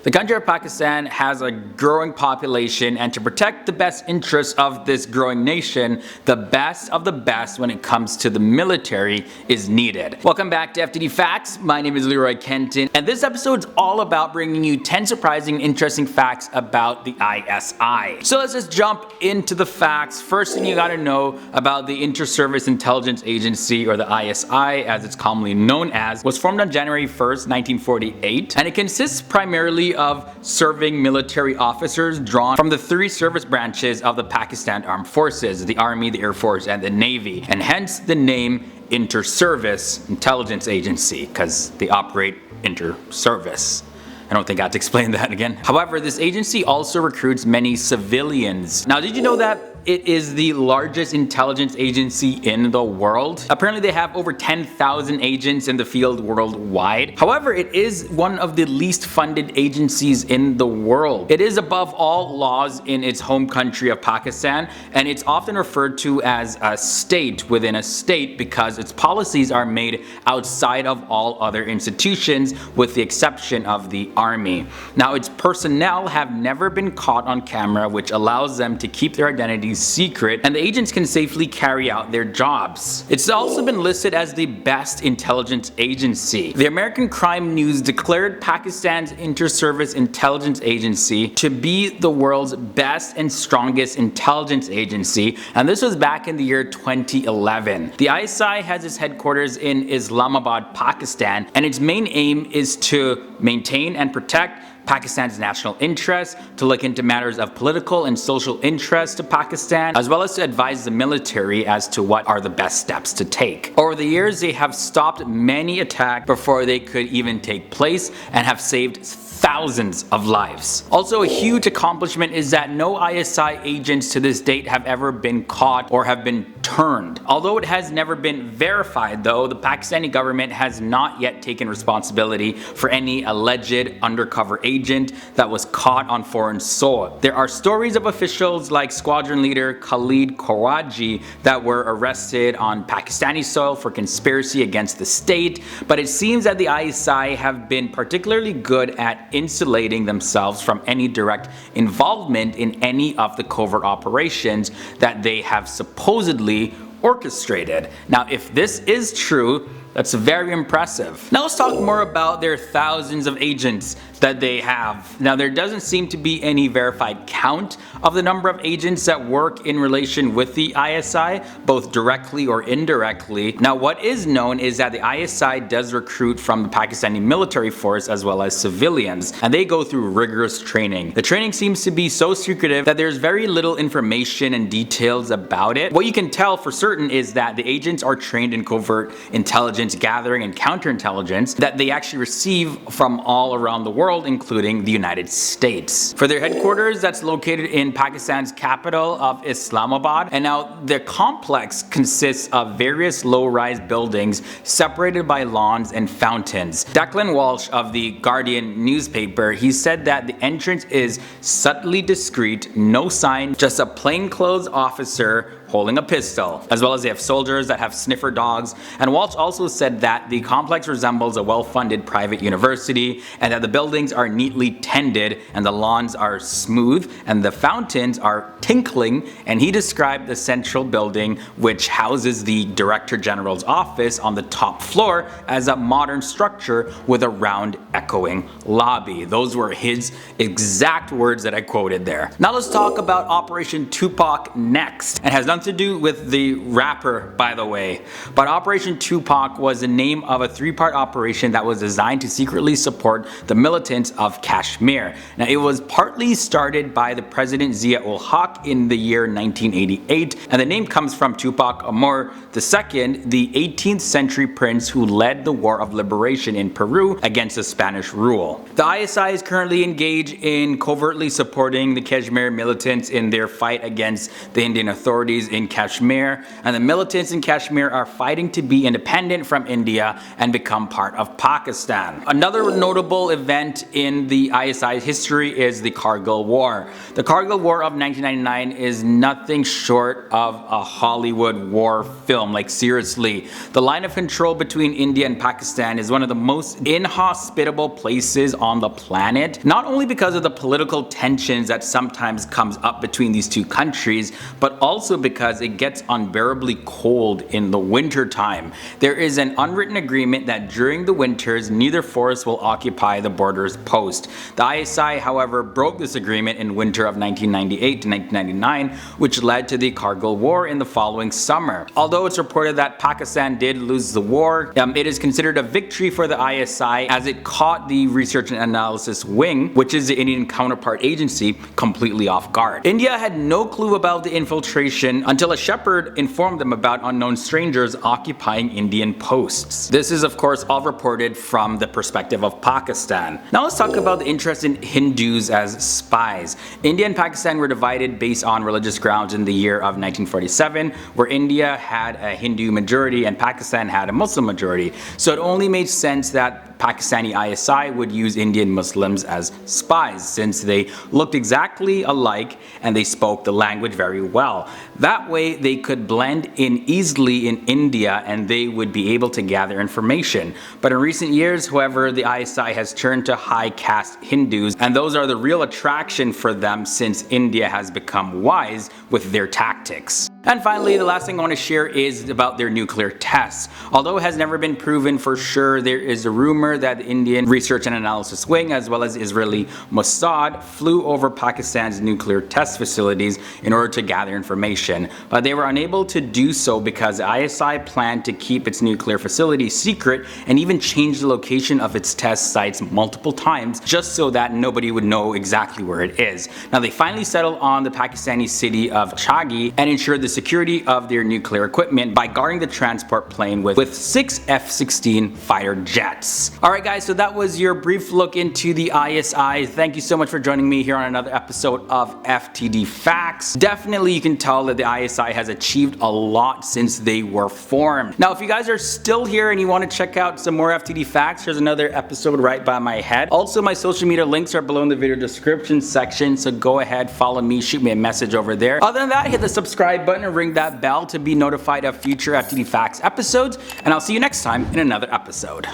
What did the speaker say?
The country of Pakistan has a growing population, and to protect the best interests of this growing nation, the best of the best when it comes to the military is needed. Welcome back to FTD Facts. My name is Leroy Kenton, and this episode is all about bringing you 10 surprising and interesting facts about the ISI. So let's just jump into the facts. First thing you gotta know about the Inter-Service Intelligence Agency, or the ISI as it's commonly known as, was formed on January 1st, 1948, and it consists primarily of serving military officers drawn from the three service branches of the Pakistan Armed Forces: the Army, the Air Force, and the Navy, and hence the name Inter-Service Intelligence Agency, because they operate inter-service. I don't think I have to explain that again. However, this agency also recruits many civilians. Now, did you know that it is the largest intelligence agency in the world? Apparently they have over 10,000 agents in the field worldwide. However, it is one of the least funded agencies in the world. It is above all laws in its home country of Pakistan, and it's often referred to as a state within a state because its policies are made outside of all other institutions with the exception of the army. Now, its personnel have never been caught on camera, which allows them to keep their identities secret, and the agents can safely carry out their jobs. It's also been listed as the best intelligence agency. The American Crime News declared Pakistan's Inter-Service Intelligence Agency to be the world's best and strongest intelligence agency, and this was back in the year 2011. The ISI has its headquarters in Islamabad, Pakistan, and its main aim is to maintain and protect Pakistan's national interests, to look into matters of political and social interest to Pakistan, as well as to advise the military as to what are the best steps to take. Over the years, they have stopped many attacks before they could even take place and have saved thousands of lives. Also, a huge accomplishment is that no ISI agents to this date have ever been caught or have been turned. Although it has never been verified though, the Pakistani government has not yet taken responsibility for any alleged undercover agent that was caught on foreign soil. There are stories of officials like squadron leader Khalid Khawaji that were arrested on Pakistani soil for conspiracy against the state, but it seems that the ISI have been particularly good at insulating themselves from any direct involvement in any of the covert operations that they have supposedly orchestrated. Now, if this is true, that's very impressive. Now let's talk more about their thousands of agents that they have. Now, there doesn't seem to be any verified count of the number of agents that work in relation with the ISI, both directly or indirectly. Now, what is known is that the ISI does recruit from the Pakistani military force as well as civilians, and they go through rigorous training. The training seems to be so secretive that there's very little information and details about it. What you can tell for certain is that the agents are trained in covert intelligence gathering and counterintelligence that they actually receive from all around the world, including the United States. For their headquarters, that's located in Pakistan's capital of Islamabad, and now their complex consists of various low-rise buildings separated by lawns and fountains. Declan Walsh of the Guardian newspaper, he said that the entrance is subtly discreet, no sign, just a plainclothes officer holding a pistol, as well as they have soldiers that have sniffer dogs. And Walsh also said that the complex resembles a well-funded private university, and that the buildings are neatly tended and the lawns are smooth and the fountains are tinkling. And he described the central building, which houses the Director General's office on the top floor, as a modern structure with a round echoing lobby. Those were his exact words that I quoted there. Now let's talk about Operation Tupac next. It has nothing to do with the rapper, by the way, but Operation Tupac was the name of a three-part operation that was designed to secretly support the militants of Kashmir. Now, it was partly started by the President Zia-ul-Haq in the year 1988, and the name comes from Tupac Amaru II, the 18th century prince who led the War of Liberation in Peru against the Spanish rule. The ISI is currently engaged in covertly supporting the Kashmir militants in their fight against the Indian authorities is in Kashmir, and the militants in Kashmir are fighting to be independent from India and become part of Pakistan. Another notable event in the ISI history is the Kargil War. The Kargil War of 1999 is nothing short of a Hollywood war film, like seriously. The line of control between India and Pakistan is one of the most inhospitable places on the planet, not only because of the political tensions that sometimes comes up between these two countries, but also because it gets unbearably cold in the winter time. There is an unwritten agreement that during the winters, neither force will occupy the borders post. The ISI, however, broke this agreement in winter of 1998 to 1999, which led to the Kargil War in the following summer. Although it's reported that Pakistan did lose the war, it is considered a victory for the ISI as it caught the Research and Analysis Wing, which is the Indian counterpart agency, completely off guard. India had no clue about the infiltration until a shepherd informed them about unknown strangers occupying Indian posts. This is of course all reported from the perspective of Pakistan. Now let's talk about the interest in Hindus as spies. India and Pakistan were divided based on religious grounds in the year of 1947, where India had a Hindu majority and Pakistan had a Muslim majority. So it only made sense that Pakistani ISI would use Indian Muslims as spies, since they looked exactly alike and they spoke the language very well. That way they could blend in easily in India and they would be able to gather information. But in recent years, however, the ISI has turned to high caste Hindus, and those are the real attraction for them since India has become wise with their tactics. And finally, the last thing I want to share is about their nuclear tests. Although it has never been proven for sure, there is a rumor that the Indian Research and Analysis Wing as well as Israeli Mossad flew over Pakistan's nuclear test facilities in order to gather information. But they were unable to do so because the ISI planned to keep its nuclear facility secret and even change the location of its test sites multiple times just so that nobody would know exactly where it is. Now they finally settled on the Pakistani city of Chagi and ensured the security of their nuclear equipment by guarding the transport plane with 6 F-16 fighter jets. Alright guys, so that was your brief look into the ISI. Thank you so much for joining me here on another episode of FTD Facts. Definitely you can tell that the ISI has achieved a lot since they were formed. Now if you guys are still here and you want to check out some more FTD Facts, here's another episode right by my head. Also my social media links are below in the video description section, so go ahead, follow me, shoot me a message over there. Other than that, hit the subscribe button and ring that bell to be notified of future FTD Facts episodes, and I'll see you next time in another episode.